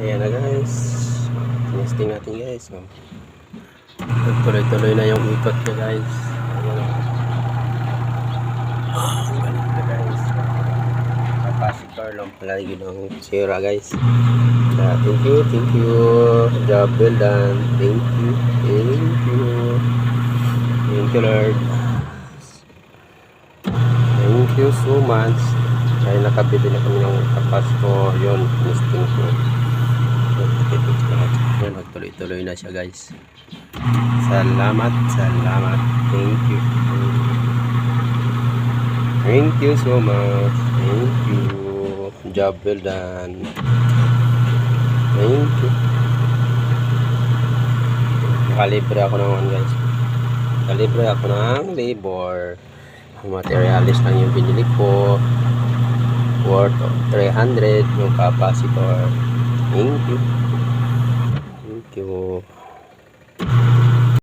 Ayan na guys. Tinesting natin guys. Tuloy-tuloy na yung ikot niya guys. Ayan na. Ang galing na guys. Capacitor lang palagi ng sira guys. Thank you. Job well done. Thank you. Thank you Lord. Thank you so much. Dahil nakabili na kami ng capacitor. Yun, tinesting ko. Yan, magtuloy-tuloy na siya guys. Salamat. Thank you so much. Thank you. Job well done. Thank you. Nakalibre ako ng guys. Nakalibre ako ng labor. Materialis lang yung binili ko. Worth of 300 yung capacitor. Thank you.